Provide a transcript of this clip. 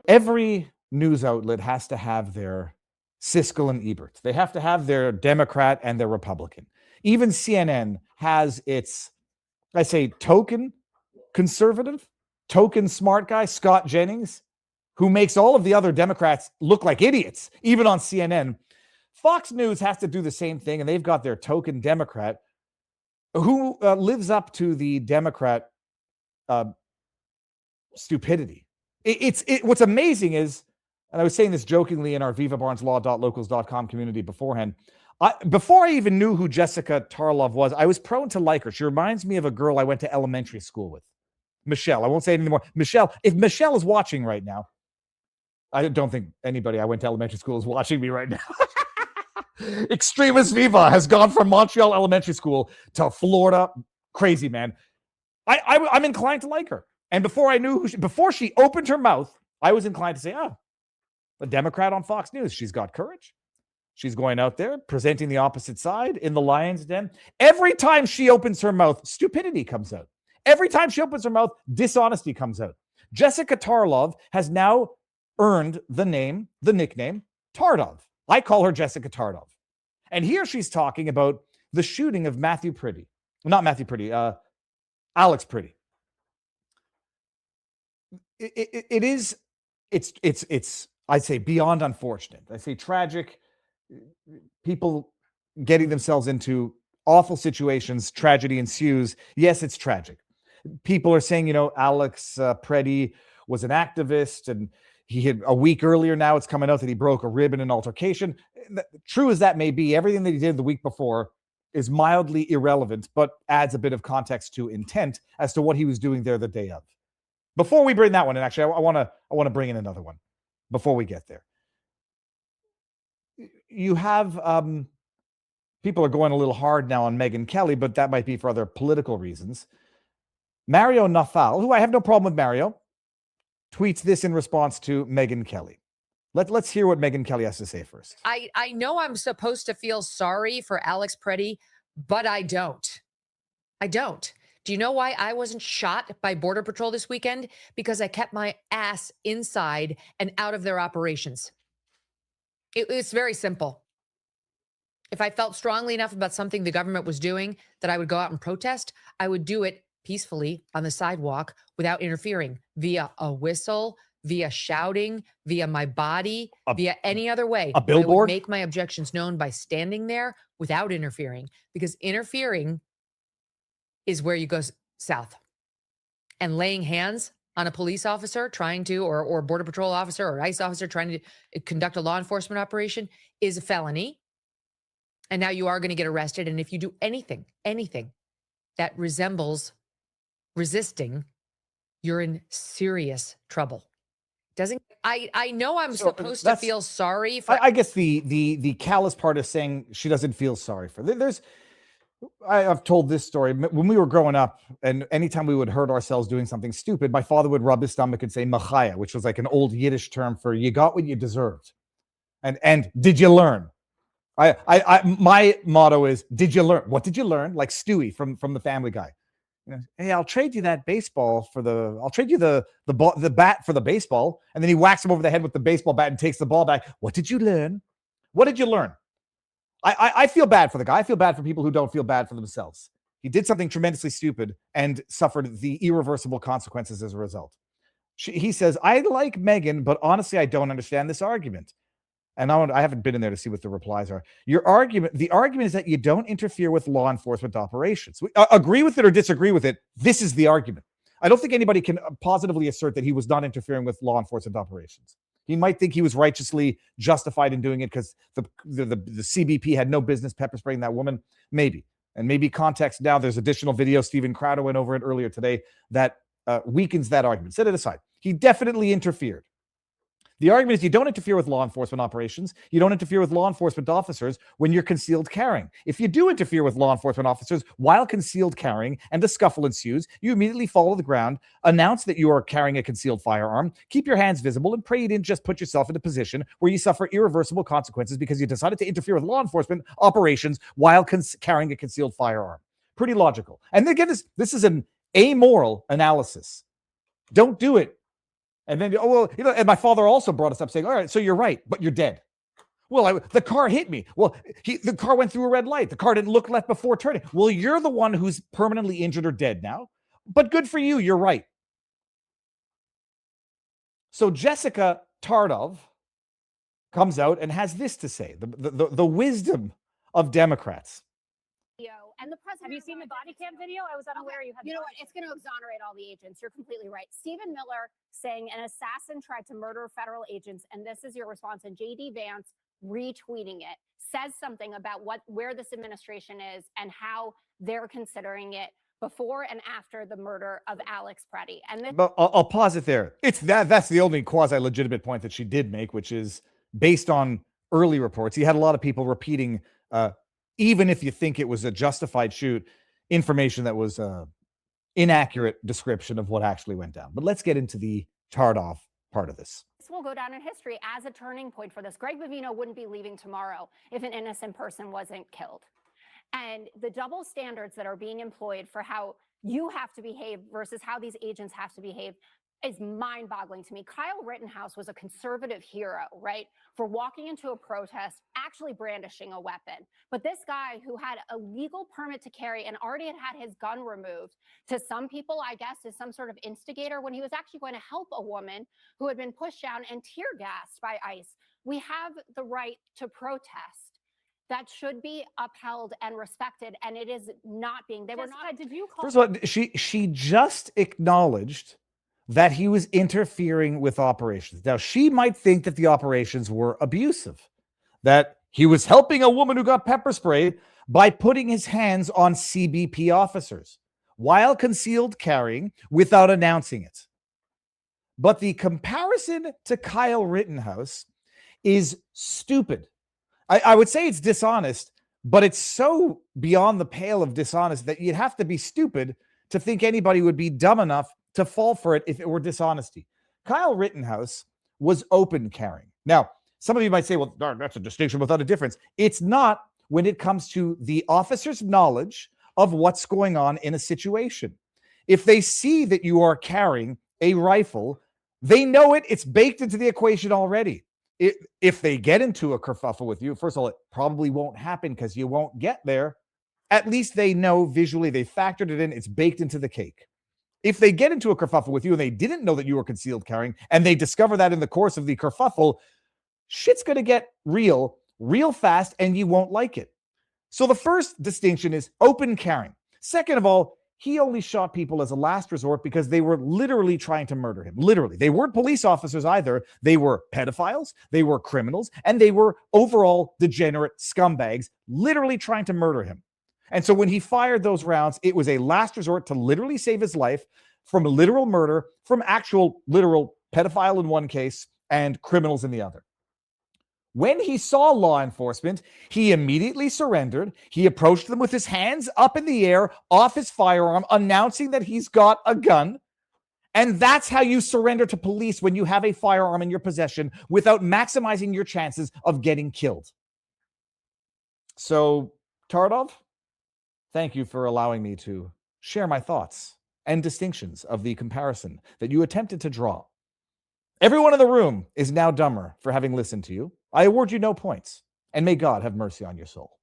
every news outlet has to have their Siskel and Ebert. They have to have their Democrat and their Republican. Even CNN has its, I say, token conservative, token smart guy, Scott Jennings, who makes all of the other Democrats look like idiots, even on CNN. Fox News has to do the same thing, and they've got their token Democrat who lives up to the Democrat stupidity. What's amazing is, and I was saying this jokingly in our vivabarneslaw.locals.com community beforehand, before I even knew who Jessica Tarlov was, I was prone to like her. She reminds me of a girl I went to elementary school with, Michelle. I won't say it anymore. Michelle, if Michelle is watching right now, I don't think anybody I went to elementary school is watching me right now. Extremis Viva has gone from Montreal Elementary School to Florida. Crazy, man. I'm inclined to like her. And before I knew before she opened her mouth, I was inclined to say, a Democrat on Fox News. She's got courage. She's going out there presenting the opposite side in the lion's den. Every time she opens her mouth, stupidity comes out. Every time she opens her mouth, dishonesty comes out. Jessica Tarlov has now earned the nickname Tardov. I call her Jessica Tardov. And here she's talking about the shooting of Alex Pretti. It's I'd say beyond unfortunate. I say tragic. People getting themselves into awful situations, tragedy ensues. Yes, it's tragic. People are saying, Alex Pretti was an activist, and he had a week earlier now it's coming out that he broke a rib in an altercation. True as that may be, everything that he did the week before is mildly irrelevant, but adds a bit of context to intent as to what he was doing there the day of. Before we bring that one in, actually, I want to bring in another one before we get there. You have people are going a little hard now on Megyn Kelly, but that might be for other political reasons. Mario Nafal, who I have no problem with Mario, tweets this in response to Megyn Kelly. Let's hear what Megyn Kelly has to say first. I know I'm supposed to feel sorry for Alex Pretti, but I don't. Do you know why I wasn't shot by Border Patrol this weekend? Because I kept my ass inside and out of their operations. It's very simple. If I felt strongly enough about something the government was doing that I would go out and protest, I would do it peacefully on the sidewalk without interfering via a whistle, via shouting, via my body, via any other way. A billboard? I would make my objections known by standing there without interfering, because interfering is where you go south. And laying hands on a police officer trying to, or Border Patrol officer or ICE officer trying to conduct a law enforcement operation is a felony. And now you are going to get arrested. And if you do anything that resembles resisting, you're in serious trouble. I know I'm supposed to feel sorry for. I guess the callous part is saying she doesn't feel sorry for. I've told this story when we were growing up, and anytime we would hurt ourselves doing something stupid, my father would rub his stomach and say "machaya," which was like an old Yiddish term for "you got what you deserved." And did you learn? My motto is, did you learn? What did you learn? Like Stewie from the Family Guy. Hey, I'll trade you that baseball I'll trade you the bat for the baseball. And then he whacks him over the head with the baseball bat and takes the ball back. What did you learn? What did you learn? I feel bad for the guy. I feel bad for people who don't feel bad for themselves. He did something tremendously stupid and suffered the irreversible consequences as a result. He says, I like Megyn, but honestly, I don't understand this argument. And I haven't been in there to see what the replies are. The argument is that you don't interfere with law enforcement operations. Agree with it or disagree with it, this is the argument. I don't think anybody can positively assert that he was not interfering with law enforcement operations. He might think he was righteously justified in doing it because the CBP had no business pepper spraying that woman. Maybe. And maybe context now, there's additional video. Stephen Crowder went over it earlier today that weakens that argument. Set it aside. He definitely interfered. The argument is you don't interfere with law enforcement operations. You don't interfere with law enforcement officers when you're concealed carrying. If you do interfere with law enforcement officers while concealed carrying and a scuffle ensues, you immediately fall to the ground, announce that you are carrying a concealed firearm, keep your hands visible, and pray you didn't just put yourself in a position where you suffer irreversible consequences because you decided to interfere with law enforcement operations while carrying a concealed firearm. Pretty logical. And again, this is an amoral analysis. Don't do it. And then, oh, well, and my father also brought us up saying, all right, so you're right, but you're dead. Well, the car hit me. Well, the car went through a red light. The car didn't look left before turning. Well, you're the one who's permanently injured or dead now, but good for you. You're right. So Jessica Tarlov comes out and has this to say, the wisdom of Democrats. And the president. Have you seen the body cam video? I was unaware you had. You know what? It's going to exonerate all the agents. You're completely right. Stephen Miller saying an assassin tried to murder federal agents, and this is your response. And JD Vance retweeting it says something about where this administration is and how they're considering it before and after the murder of Alex Pretti. And this, but I'll pause it there. It's that's the only quasi-legitimate point that she did make, which is based on early reports. He had a lot of people repeating, even if you think it was a justified shoot, information that was inaccurate description of what actually went down. But let's get into the Tarlov part of this. This will go down in history as a turning point for this. Greg Bovino wouldn't be leaving tomorrow if an innocent person wasn't killed. And the double standards that are being employed for how you have to behave versus how these agents have to behave is mind-boggling to me. Kyle Rittenhouse was a conservative hero, right? For walking into a protest, actually brandishing a weapon. But this guy who had a legal permit to carry and already had his gun removed, to some people, I guess, is some sort of instigator when he was actually going to help a woman who had been pushed down and tear gassed by ICE. We have the right to protest. That should be upheld and respected, and it is not being. They Jessica, were not. Did you call? First of all, she just acknowledged that he was interfering with operations. Now, she might think that the operations were abusive, that he was helping a woman who got pepper sprayed by putting his hands on CBP officers while concealed carrying without announcing it. But the comparison to Kyle Rittenhouse is stupid. I would say it's dishonest, but it's so beyond the pale of dishonest that you'd have to be stupid to think anybody would be dumb enough to fall for it if it were dishonesty. Kyle Rittenhouse was open carrying. Now, some of you might say, well, that's a distinction without a difference. It's not when it comes to the officer's knowledge of what's going on in a situation. If they see that you are carrying a rifle, they know it. It's baked into the equation already. If they get into a kerfuffle with you, first of all, it probably won't happen because you won't get there. At least they know visually, they factored it in. It's baked into the cake. If they get into a kerfuffle with you and they didn't know that you were concealed carrying and they discover that in the course of the kerfuffle, shit's going to get real fast and you won't like it. So the first distinction is open carrying. Second of all, he only shot people as a last resort because they were literally trying to murder him. Literally. They weren't police officers either. They were pedophiles, they were criminals, and they were overall degenerate scumbags, literally trying to murder him. And so when he fired those rounds, it was a last resort to literally save his life from literal murder, from actual literal pedophile in one case and criminals in the other. When he saw law enforcement, he immediately surrendered. He approached them with his hands up in the air, off his firearm, announcing that he's got a gun. And that's how you surrender to police when you have a firearm in your possession without maximizing your chances of getting killed. So, Tarlov, thank you for allowing me to share my thoughts and distinctions of the comparison that you attempted to draw. Everyone in the room is now dumber for having listened to you. I award you no points, and may God have mercy on your soul.